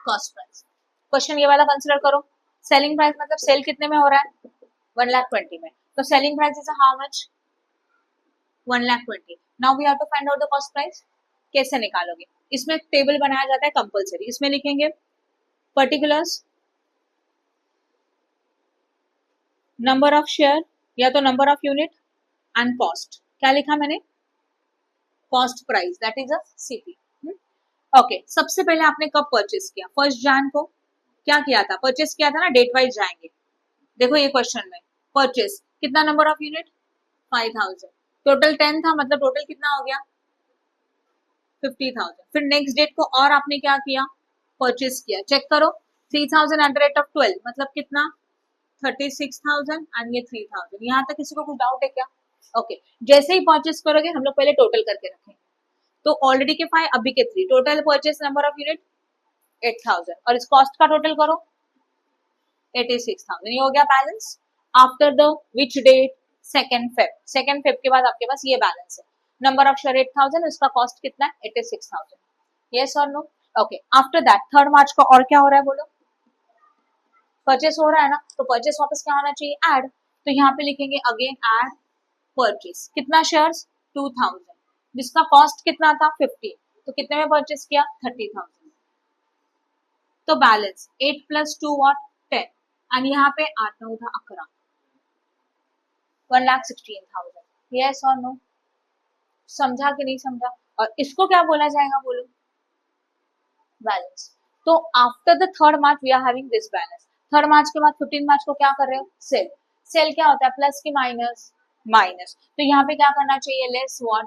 cost price. Question ये वाला कंसिडर करो, सेलिंग प्राइस मतलब सेल कितने में हो रहा है 1,20,000 में, तो selling price is how much 1,20,000। Now we have to find out the cost price, कैसे निकालोगे, इसमें एक टेबल बनाया जाता है कंपलसरी, इसमें लिखेंगे पर्टिकुलर्स नंबर ऑफ शेयर या तो number of unit and cost, क्या लिखा मैंने cost price that is a CP. Okay, सबसे पहले आपने कब परचेस किया, 1 जन को क्या किया था, परचेस किया था ना, डेट वाइज जाएंगे। देखो ये क्वेश्चन में परचेस कितना नंबर ऑफ यूनिट 5000, टोटल 10 था, मतलब टोटल कितना हो गया 50,000। फिर नेक्स्ट डेट को और आपने क्या किया परचेस किया, चेक करो 3000 एट द रेट ऑफ 12 मतलब कितना 36,000 एंड ये 3000। यहाँ तक किसी को कुछ डाउट है क्या? ओके, जैसे ही परचेस करोगे हम लोग पहले टोटल करके रखेंगे, तो ऑलरेडी के 5 अभी के 3, total purchase number of unit 8000 और इस कॉस्ट का टोटल करो 86,000, ये हो गया balance. After the which date second Feb, second Feb के बाद आपके पास ये बैलेंस है, नंबर ऑफ शेयर 8000, इसका कॉस्ट कितना है 86,000, यस और नो। ओके, आफ्टर दैट 3 मार्च को और क्या हो रहा है बोलो, परचेस हो रहा है ना, तो परचेस वापस क्या होना चाहिए ऐड, तो यहाँ पे लिखेंगे अगेन ऐड परचेस, कितना शेयर्स 2000, जिसका कॉस्ट कितना था 50, तो कितने में परचेस किया 30,000, तो बैलेंस 8 + 2 व्हाट 10, एंड यहाँ पे 8 9 था 11, 1,16,000, यस और नो, समझा कि नहीं समझा। और इसको क्या बोला जाएगा बोलो बैलेंस। तो after the 3rd March we are having this balance, 3rd March के बाद 15 मार्च को क्या कर रहे हो सेल, सेल क्या होता है प्लस की माइनस, माइनस, तो यहाँ पे क्या करना चाहिए less what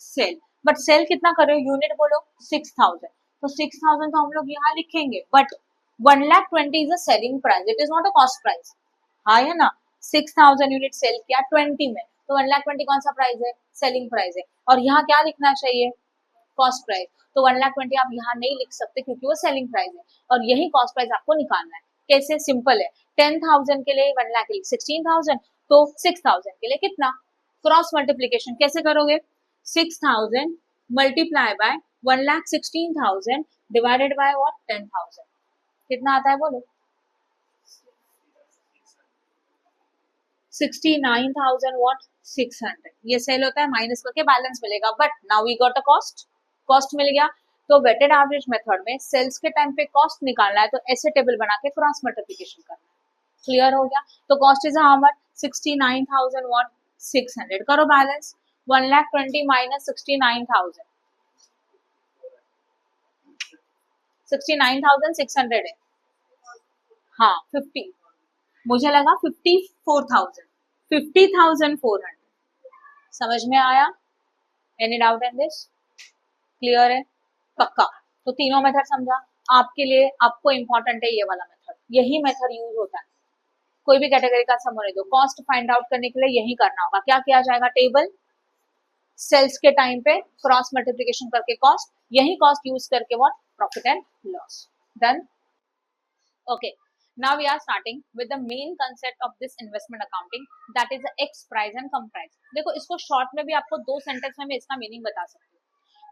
sale, but sale कितना कर रहे हो यूनिट बोलो 6000, तो 6000 तो हम लोग यहाँ लिखेंगे, but 1,20,000 is a selling price, it is not a cost price, हाँ है ना, 6000 यूनिट सेल किया 20 में, तो 1,20,000 कौन सा प्राइस है सेलिंग प्राइस है, और यहाँ क्या लिखना चाहिए कॉस्ट प्राइस, तो 1,20,000 आप यहाँ नहीं लिख सकते क्योंकि वो सेलिंग प्राइस है, और यही कॉस्ट प्राइस आपको निकालना है, कैसे सिंपल है, 10,000 के लिए 1,00,000 के लिए 16,000, तो 6,000 के लिए कितना, क्रॉस मल्टीप्लीकेशन कैसे करोगे 6,000 multiply by 1,16,000 divided by what 10,000, कितना आता है बोलो 69,000 व्हाट 600, ये सेल होता है, माइनस करके बैलेंस मिलेगा, but now we got a cost, cost मिल गया। तो वेटेड एवरेज मेथड में सेल्स के टाइम पे कॉस्ट निकालना है, तो ऐसे टेबल बना के क्रॉस मल्टीप्लिकेशन करना है, क्लियर हो गया। तो cost is how much 69,000 what 600, करो बैलेंस 1,20,000 माइनस 69,000, 69,600 है, हाँ 50, मुझे लगा 54,000, 50,400, समझ में आया, any doubt in this, clear है पक्का। तो तीनों मेथड समझा, आपके लिए आपको इंपॉर्टेंट है ये वाला मेथड, यही मेथड यूज होता है, कोई भी कैटेगरी का सम होने दो, कॉस्ट फाइंड आउट करने के लिए यही करना होगा, क्या किया जाएगा टेबल सेल्स के टाइम पे क्रॉस मल्टीप्लिकेशन करके कॉस्ट, यही कॉस्ट यूज करके what profit and loss, done. Okay, now we are starting with the main concept of this investment accounting, that is the X price and com price। देखो इसको short में भी आपको 2 sentence में इसका meaning बता सकती हूँ,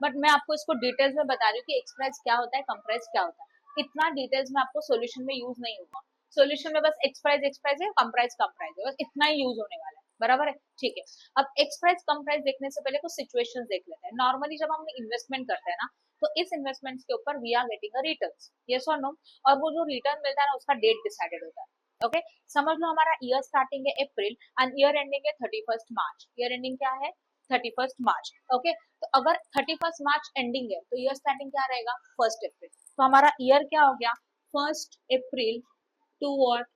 बट मैं आपको इसको डिटेल्स में बता रही हूँ कि X प्राइस क्या होता है, कम प्राइस क्या होता है, इतना डिटेल्स में आपको सॉल्यूशन में यूज नहीं होगा, सॉल्यूशन में बस X प्राइस है, कम प्राइस है, बस इतना ही यूज होने वाला है, बराबर है, ठीक है। अब X प्राइस कम प्राइस देखने से पहले कुछ सिचुएशंस देख लेते हैं। नॉर्मली जब हम इन्वेस्टमेंट करते हैं ना, तो इस इन्वेस्टमेंट्स के ऊपर we are getting a returns, yes और नो, और वो जो रिटर्न मिलता है ना उसका डेट डिसाइडेड होता है। ओके, समझ लो हमारा ईयर स्टार्टिंग है अप्रैल एंड ईयर एंडिंग है 31 मार्च, ईयर एंडिंग क्या है 31 मार्च। ओके, तो अगर 31 मार्च एंडिंग है तो ईयर स्टार्टिंग क्या रहेगा, 1 अप्रैल। तो हमारा ईयर क्या हो गया, 1 अप्रैल टू व्हाट,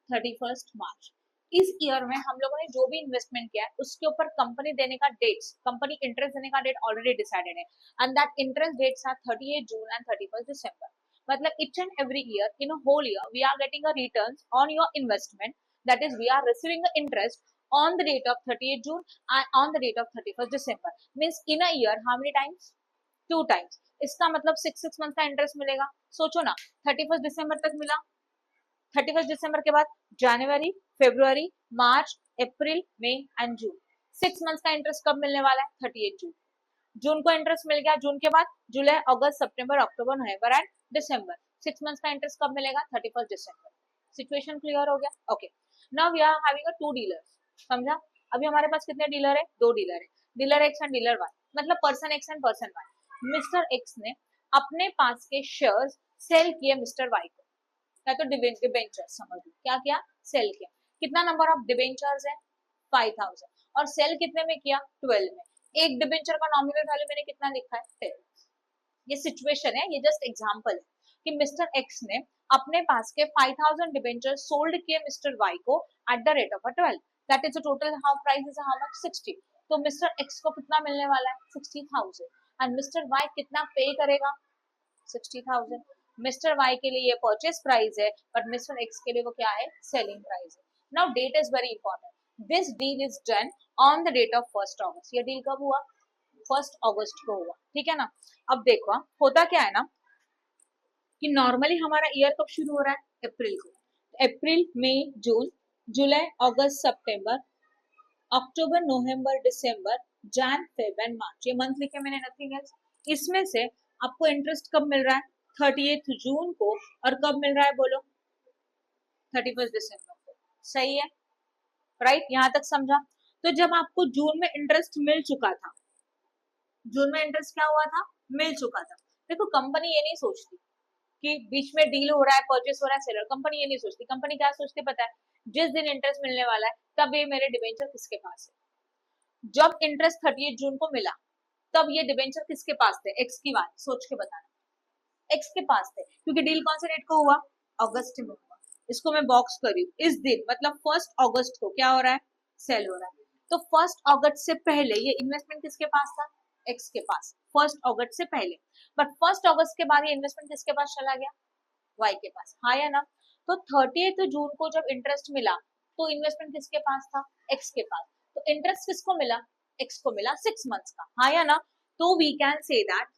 31 मार्च। इस ईयर में हम लोगों ने जो भी इन्वेस्टमेंट किया है उसके ऊपर कंपनी देने का डेट्स, कंपनी इंटरेस्ट देने का डेट ऑलरेडी डिसाइडेड है, and that interest dates are 30 June and 31 December. मतलब each and every year in a whole year we are getting a returns on your investment, that is we are receiving the interest on the date of 30th June and on the date of 31st December, means in a year how many times, 2 times। इसका मतलब 6 month का interest मिलेगा। सोचो ना, 31 दिसंबर तक मिला, 31 दिसंबर के बाद जनवरी, फरवरी, मार्च, अप्रैल, मई एंड जून, 6 मंथ का इंटरेस्ट कब मिलने वाला है, 30 जून। जून को इंटरेस्ट मिल गया, जून के बाद जुलाई, अगस्त, सितंबर, अक्टूबर, नवंबर एंड दिसंबर, 6 मंथ का इंटरेस्ट कब मिलेगा, 31 दिसंबर। सिचुएशन क्लियर हो गया? Okay, now we are having a 2 dealers. समझा? अभी हमारे पास कितने डीलर है, 2 डीलर है, dealer X and dealer Y, मतलब person X and person Y. Mister X ने अपने पास के शेयर्स सेल किए मिस्टर वाई को, या तो डिबेंचर्स समझ लो, क्या किया, सेल किया। कितना नंबर ऑफ डिबेंचर्स है, 5000, और सेल कितने में किया, 12 में। एक डिबेंचर का नॉमिनल वैल्यू मैंने कितना लिखा है, 10। ये सिचुएशन है, ये जस्ट एग्जांपल है कि मिस्टर एक्स ने अपने पास के 5000 डिबेंचर सोल्ड किए मिस्टर वाई को eight the rate of 12, that is total how price is how much, 60। तो मिस्टर एक्स को कितना मिलने वाला है, 60,000, एंड मिस्टर वाई कितना पे करेगा, 60,000। मिस्टर वाई के लिए ये परचेस प्राइस है, बट मिस्टर एक्स के लिए वो क्या है, सेलिंग प्राइस है। Now date is very important, this deal is done on the date of 1 August. ये डील कब हुआ, 1 अगस्त को हुआ, ठीक है ना। अब देखो होता क्या है ना कि नॉर्मली हमारा ईयर कब शुरू हो रहा है, अप्रैल को। अप्रैल, मई, जून, जुलाई, अगस्त, सितंबर, अक्टूबर, नवंबर, दिसंबर, जैन, फेब एंड मार्च, ये मंथ लिखे मैंने, नथिंग एल्स। इसमें से आपको इंटरेस्ट कब मिल रहा है, 30 जून को, और कब मिल रहा है बोलो, 31 दिसंबर को। सही है, राइट? यहां तक समझा? तो जब आपको जून में इंटरेस्ट मिल चुका था, जून में इंटरेस्ट क्या हुआ था, मिल चुका था। देखो कंपनी ये नहीं सोचती कि बीच में डील हो रहा है, परचेस हो रहा है, सेलर, कंपनी ये नहीं सोचती। कंपनी क्या सोचती पता है, जिस दिन इंटरेस्ट मिलने वाला है तब ये मेरे डिबेंचर किसके पास है। जब इंटरेस्ट 30 जून को मिला तब ये डिबेंचर किसके पास थे, एक्स की बात सोच के बताना, एक्स के पास थे, क्योंकि डील कौन से डेट को हुआ, अगस्त में हुआ। इसको मैं बॉक्स कर रही हूँ, इस दिन मतलब 1 अगस्त को क्या हो रहा है, सेल हो रहा है। तो 1 अगस्त से पहले ये इन्वेस्टमेंट किसके पास था, एक्स के पास, 1 अगस्त से पहले। बट 1 अगस्त के बाद ये इन्वेस्टमेंट किसके पास चला गया, वाई के पास, हाँ या ना। तो 30 जून को जब इंटरेस्ट मिला तो इन्वेस्टमेंट किसके पास था, एक्स के पास। तो इंटरेस्ट किसको मिला, एक्स को मिला 6 मंथ्स का, हाँ या ना। तो we can say that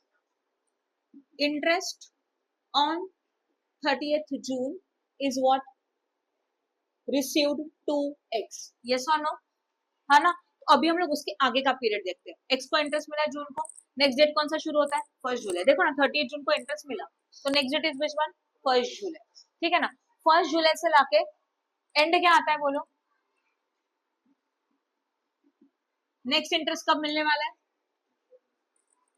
interest on 30th June is what received to X, yes or no, है ना। तो अभी हम लोग उसके आगे का पीरियड देखते हैं। X को इंटरेस्ट मिला जून को, नेक्स्ट डेट कौन सा शुरू होता है, 1 जुलाई। देखो ना 30 जून को इंटरेस्ट मिला, तो next date is which one, 1 जुलाई, ठीक है ना। 1 जुलाई से लाके एंड क्या आता है बोलो, नेक्स्ट इंटरेस्ट कब मिलने वाला है,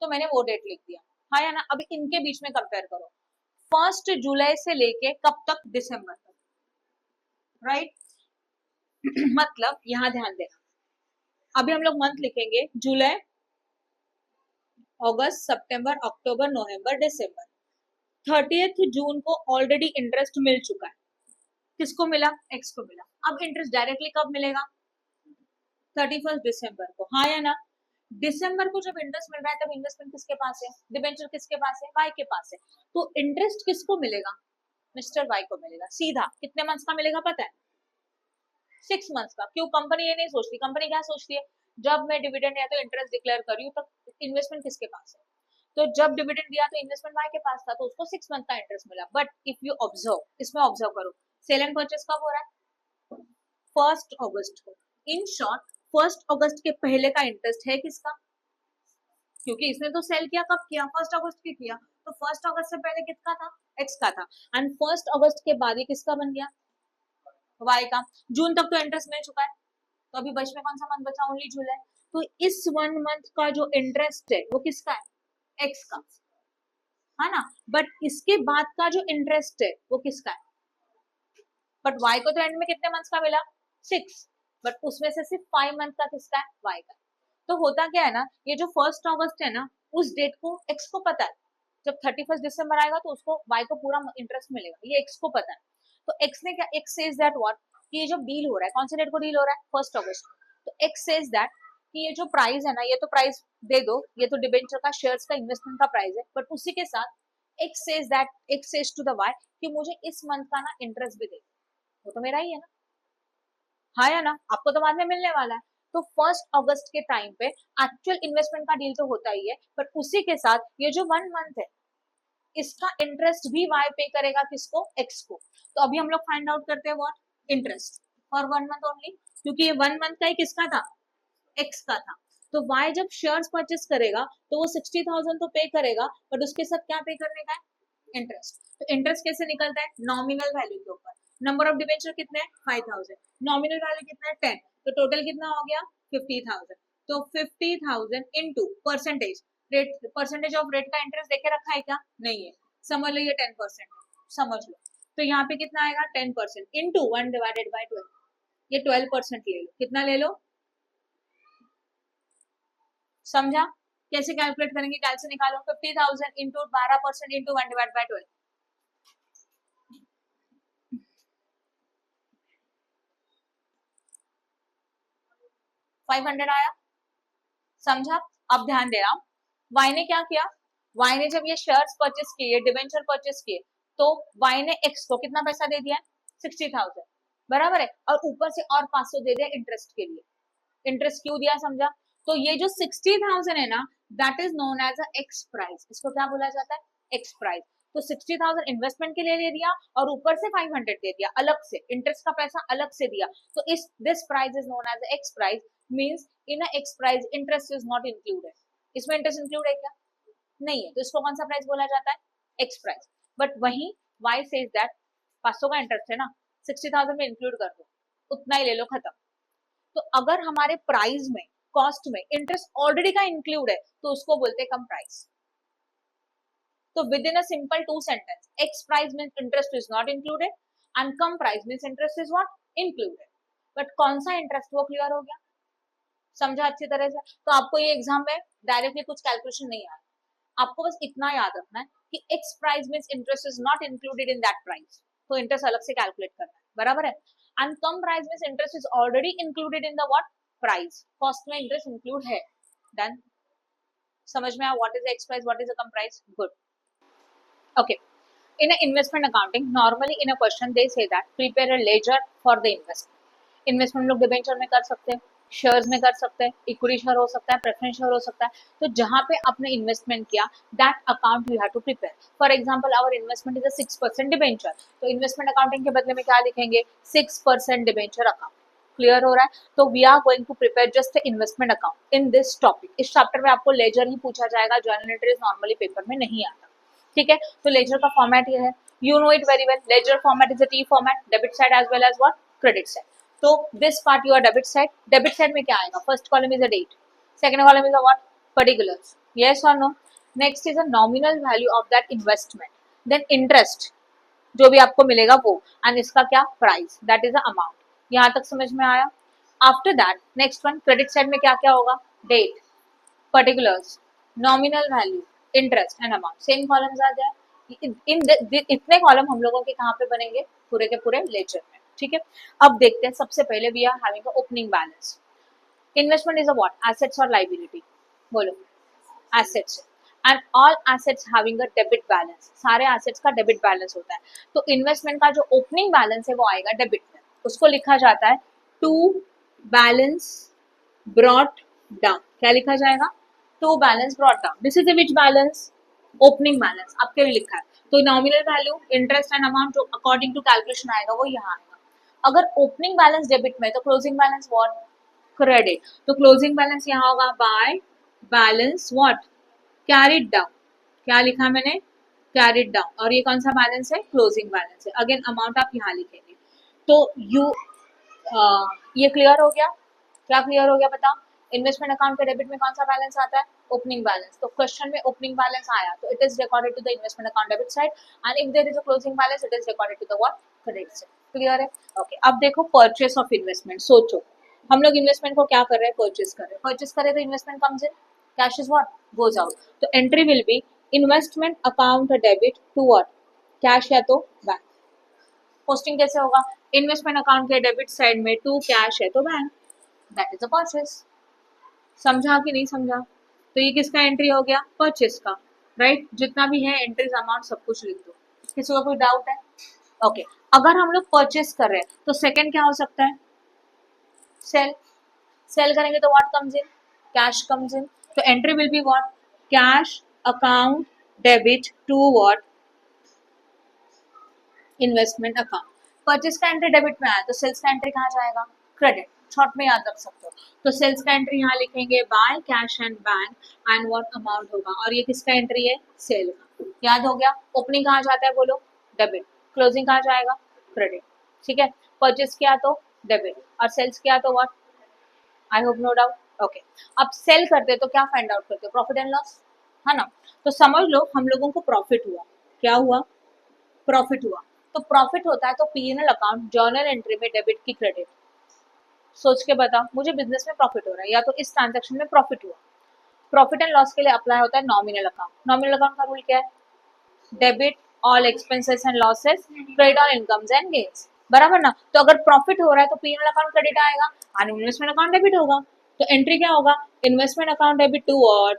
तो मैंने वो डेट लिख दिया, हाँ या ना। अभी इनके बीच में कंपेयर करो, 1 जुलाई से लेके कब तक, दिसंबर तक, राइट मतलब यहाँ ध्यान देना, अभी हम लोग मंथ लिखेंगे, जुलाई, अगस्त, सितंबर, अक्टूबर, नवंबर, दिसंबर। 30 जून को ऑलरेडी इंटरेस्ट मिल चुका है, किसको मिला, एक्स को मिला। अब इंटरेस्ट डायरेक्टली कब मिलेगा, 31 दिसंबर को, हाँ या ना। दिसंबर को जब इंटरेस्ट मिल रहा है तब इन्वेस्टमेंट किसके पास है, डिबेंचर किसके पास है, वाई के पास है। तो इंटरेस्ट किसको मिलेगा, मिस्टर वाई को मिलेगा, सीधा। कितने मंथ्स का मिलेगा पता है, 6 मंथ्स का। क्यों, कंपनी ये नहीं सोचती, कंपनी क्या सोचती है, जब मैं डिविडेंड या तो इंटरेस्ट डिक्लेयर कर रही हूँ तो इन्वेस्टमेंट किसके पास है। तो जब डिविडेंड दिया तो इन्वेस्टमेंट वाई के पास था, तो उसको 6 मंथ का इंटरेस्ट मिला। बट इफ यू ऑब्जर्व, इसमें ऑब्जर्व करो, सेल एंड परचेस कब हो रहा है, 1 अगस्त को। इन शॉर्ट 1 अगस्त के पहले का इंटरेस्ट है किसका, क्योंकि इसने तो सेल किया कब किया, 1 अगस्त के किया, तो 1 अगस्त से पहले किसका था, एक्स का था। एंड 1 अगस्त के बाद ये किसका बन गया, वाई का। जून तक तो इंटरेस्ट मिल चुका है, तो अभी बच में कौन सा मंथ बचा, ओनली जुलाई। तो इस 1 मंथ का जो इंटरेस्ट है वो किसका है, एक्स का, है ना। बट इसके बाद का जो इंटरेस्ट है वो किसका है, बट वाई को तो एंड में कितने मंथ्स का मिला, 6, बट उसमें से सिर्फ 5 मंथ का किसका है, वाई का। तो होता क्या है ना, ये जो 1 अगस्त है ना, उस डेट को एक्स को पता है, जब 31 दिसंबर आएगा तो उसको वाई को पूरा इंटरेस्ट मिलेगा, ये एक्स को पता है। तो एक्स ने क्या, एक्स सेज दैट व्हाट, कि ये जो डील हो रहा है, कौन से डेट को डील हो रहा है, 1 अगस्त को। तो एक्स सेज दैट कि ये जो प्राइस है ना, ये तो प्राइस दे दो, ये तो डिबेंचर का, शेयर्स का, इन्वेस्टमेंट का प्राइस है, बट उसी के साथ X says that, X says to the Y कि मुझे इस मंथ का ना इंटरेस्ट भी दे, वो तो मेरा ही है ना, हाँ या ना, आपको तो बाद में मिलने वाला है। तो 1 अगस्त के टाइम पे एक्चुअल इन्वेस्टमेंट का डील तो होता ही है, पर उसी के साथ ये जो 1 मंथ है, इसका इंटरेस्ट भी वाई पे करेगा, किसको, एक्स को। तो अभी हम लोग फाइंड आउट करते हैं what, interest for 1 month only, क्योंकि ये 1 मंथ का ही किसका था, एक्स का था। तो वाई जब शेयर्स परचेस करेगा तो वो 60,000 तो पे करेगा, बट उसके साथ क्या पे करने का है, इंटरेस्ट। तो इंटरेस्ट कैसे निकलता है, नॉमिनल वैल्यू के ऊपर। नंबर ऑफ डिबेंचर कितने हैं, 5,000, नॉमिनल वैल्यू कितना है, 10, तो टोटल कितना हो गया, 50,000। तो 50,000 into percentage rate, percentage of rate का इंटरेस्ट देखे रखा है क्या, नहीं है, समझ लो ये 10% है, समझ लो। तो यहाँ पे कितना आएगा, 10% इंटू 1/12, ये 12% ले लो, कितना ले लो, समझा, कैसे कैलकुलेट करेंगे, कैलसे निकालो, 50,000 इंटू 12% इंटू 1/12, 500 आया, समझा। अब ध्यान दे रहा हूं, वाई ने क्या किया, वाई ने जब ये शेयर्स परचेस किए, डिबेंचर परचेस किए, तो वाई ने एक्स को कितना पैसा दे दिया, 60,000, बराबर है, और ऊपर से और 500 दे दिया इंटरेस्ट के लिए। इंटरेस्ट क्यों दिया, समझा। तो ये जो 60,000 है ना, that is known as a ex price, इसको क्या बोला जाता है, एक्स प्राइस। तो 60,000 इन्वेस्टमेंट के लिए दे दिया, और ऊपर से 500 दे दिया अलग से, इंटरेस्ट का पैसा अलग से दिया। तो इस this price is known as ex price, means in a ex price interest is not included. इसमें इंटरेस्ट इंक्लूड है क्या, नहीं है, तो इसको कौन सा प्राइस बोला जाता है, एक्स प्राइस। बट वही वाई सेज दैट 500 का इंटरेस्ट है ना, 60,000 में इंक्लूड कर दो, उतना ही ले लो, खत्म। तो अगर हमारे प्राइस में, कॉस्ट में इंटरेस्ट ऑलरेडी का इंक्लूड है, तो उसको बोलते हैं कम प्राइस। तो with in a simple 2 sentence, x price means interest is not included, and come price means interest is what, included. But कौन सा इंटरेस्ट, वो क्लियर हो गया, समझा अच्छी तरह से। तो आपको ये एग्जाम में डायरेक्टली कुछ कैलकुलेशन नहीं आया, आपको बस इतना याद रखना है कि x price means interest is not included in that price, तो इंटरेस्ट अलग से कैलकुलेट करना है, बराबर है। And come price means interest is already included in the what, price, cost में इंटरेस्ट इंक्लूड है, डन। समझ में आया what is x price, what is a come price, good, okay. In a investment accounting, normally in a question they say that prepare a ledger for the investment. Investment लोग debenture में कर सकते हैं, shares में कर सकते हैं, equity share हो सकता है, प्रेफरेंस शेयर हो सकता है। तो जहां पे आपने इन्वेस्टमेंट किया, that account you have to prepare. For example our investment is a 6% debenture, तो इन्वेस्टमेंट अकाउंटिंग के बदले में क्या लिखेंगे, 6% डिबेंचर अकाउंट। क्लियर हो रहा है। तो we are going to prepare just investment account in this topic. इस चैप्टर में आपको लेजर ही पूछा जाएगा, जर्नल एंट्रीज नॉर्मली पेपर में नहीं आता, ठीक है। तो लेजर का फॉर्मेट ये है, you know it very well, ledger format is a T format, debit side as well as what, credit side. तो this part your debit side में क्या आएगा, first column is a date, second column is a what, particulars, yes और no. Next is a nominal value of that investment, then interest जो भी आपको मिलेगा वो, एंड इसका क्या, price, that is the amount. यहाँ तक समझ में आया। After that next one, credit side में क्या क्या होगा, date, particulars, nominal value, interest and amount, same columns आ जाए। इन इतने कॉलम हम लोगों के कहाँ पे बनेंगे, पूरे के पूरे लेक्चर में, ठीक है। अब देखते हैं, सबसे पहले we are having a opening balance. Investment is a what, assets और लायबिलिटी, बोलो, assets. And all assets having a debit balance, सारे एसेट्स का डेबिट बैलेंस होता है। तो इन्वेस्टमेंट का जो ओपनिंग बैलेंस है वो आएगा डेबिट में, उसको लिखा जाता है टू बैलेंस ब्रॉट डाउन। क्या लिखा जाएगा, to balance brought down. This is which balance, opening balance आपके लिए लिखा है। तो nominal value, interest and amount जो अकॉर्डिंग टू कैलकुलेशन आएगा वो यहाँ आएगा। अगर ओपनिंग बैलेंस डेबिट में, तो क्लोजिंग बैलेंस व्हाट, क्रेडिट। तो क्लोजिंग बैलेंस यहाँ होगा by balance what, carried down. क्या लिखा मैंने, कैरिड डाउन। और ये कौन सा बैलेंस है, क्लोजिंग बैलेंस है। अगेन अमाउंट आप यहाँ लिखेंगे। तो यू ये क्लियर हो गया, क्या क्लियर हो गया बताओ। इन्वेस्टमेंट अकाउंट के डेबिट में कौन सा बैलेंस आता है, ओपनिंग बैलेंस। तो क्वेश्चन में ओपनिंग बैलेंस आया तो it is recorded to the investment account debit side, and if there is a closing balance it is recorded to the what, credit side. Clear है, okay. अब देखो purchase of investment, सोचो हम लोग investment को क्या कर रहे हैं, परचेस कर रहे हैं, परचेस करें तो investment comes in, cash is what, goes out. तो entry will be investment account debit to what, cash या तो बैंक। पोस्टिंग कैसे होगा, इन्वेस्टमेंट अकाउंट के डेबिट साइड में टू कैश है तो bank, that is a purchase. समझा कि नहीं समझा? तो ये किसका एंट्री हो गया, परचेस का, राइट। जितना भी है एंट्रीज अमाउंट सब कुछ लिख दो। किसी को कोई डाउट है? ओके अगर हम लोग परचेस कर रहे हैं तो सेकंड क्या हो सकता है, सेल। सेल करेंगे तो what comes in, cash comes in. तो entry will be what, cash account debit to what, investment account. Purchase का एंट्री डेबिट में आया तो सेल्स का एंट्री कहाँ जाएगा, क्रेडिट। शॉर्ट में याद रख सकते हो। तो सेल्स का एंट्री यहाँ लिखेंगे by cash and bank and what amount होगा, और ये किसका एंट्री है, सेल का। याद हो गया। ओपनिंग कहाँ जाता है बोलो, डेबिट। क्लोजिंग कहाँ जाएगा, क्रेडिट। ठीक है, परचेस किया तो डेबिट और सेल्स किया तो what, I hope no doubt. Okay अब सेल करते तो क्या फाइंड आउट करते हो, प्रॉफिट एंड लॉस, है ना। तो समझ लो हम लोगों को प्रॉफिट हुआ, क्या हुआ, प्रॉफिट हुआ। तो प्रॉफिट होता है तो पीएनएल अकाउंट जर्नल एंट्री में डेबिट की क्रेडिट। सोच के बता, मुझे बिजनेस में प्रॉफिट हो रहा है या तो इस ट्रांजैक्शन में प्रॉफिट हुआ। प्रॉफिट एंड लॉस के लिए अप्लाई होता है नॉमिनल अकाउंट। नॉमिनल अकाउंट का रूल क्या है, debit all expenses and losses, credit all incomes and gains, बराबर ना। तो अगर प्रॉफिट हो रहा है तो पीएनएल अकाउंट क्रेडिट आएगा और इन्वेस्टमेंट अकाउंट डेबिट होगा। तो एंट्री क्या होगा, investment account debit to what,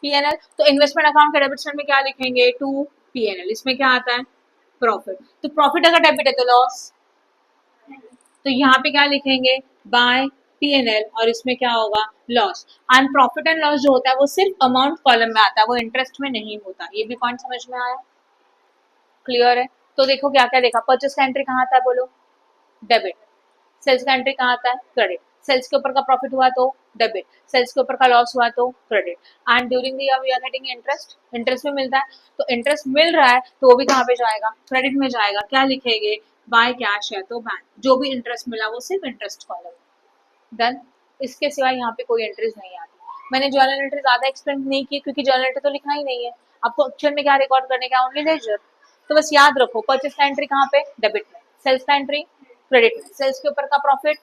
PNL. तो इन्वेस्टमेंट अकाउंट के डेबिट साइड में क्या लिखेंगे, टू पीएनएल। इसमें क्या आता है, प्रॉफिट। तो प्रॉफिट अगर डेबिट है तो लॉस, तो यहाँ पे क्या लिखेंगे, बाय पीएनएल, और इसमें क्या होगा, loss. And profit and loss जो होता है वो सिर्फ अमाउंट कॉलम में आता है, वो इंटरेस्ट में नहीं होता। ये भी पॉइंट समझ में आया, क्लियर है। तो देखो क्या क्या देखा, परचेस का एंट्री कहाँ आता है बोलो, डेबिट। सेल्स का एंट्री कहाँ आता है, क्रेडिट। सेल्स के ऊपर का प्रॉफिट हुआ तो डेबिट, सेल्स के ऊपर का लॉस हुआ तो credit. And during the year we are getting interest, interest भी मिलता है। तो इंटरेस्ट मिल रहा है तो वो भी कहाँ पे जाएगा, क्रेडिट में जाएगा। क्या लिखेंगे, बाय कैश है तो बैंक, जो भी इंटरेस्ट मिला वो सिर्फ इंटरेस्ट कॉलम। डन। इसके सिवा यहाँ पे कोई एंट्रीज नहीं आती। मैंने जर्नल एंट्री ज्यादा एक्सप्लेन नहीं की क्योंकि जर्नल एंट्री तो लिखना ही नहीं है आपको, एक्चुअल में क्या रिकॉर्ड करने का, ओनली लेजर। तो बस याद रखो, परचेस का एंट्री कहाँ पे, डेबिट में। सेल्स का एंट्री क्रेडिट में। सेल्स के ऊपर का प्रॉफिट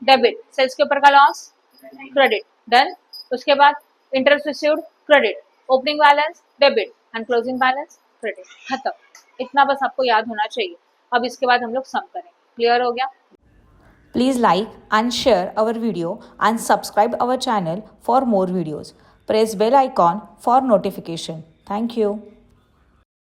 डेबिट, सेल्स के ऊपर का लॉस क्रेडिट। डन। उसके बाद interest received credit, opening balance debit and closing balance credit. खत्म। इतना बस आपको याद होना चाहिए। अब इसके बाद हम लोग सम करेंगे। क्लियर हो गया? Please like and share our video and subscribe our channel for more videos. Press bell icon for notification. Thank you.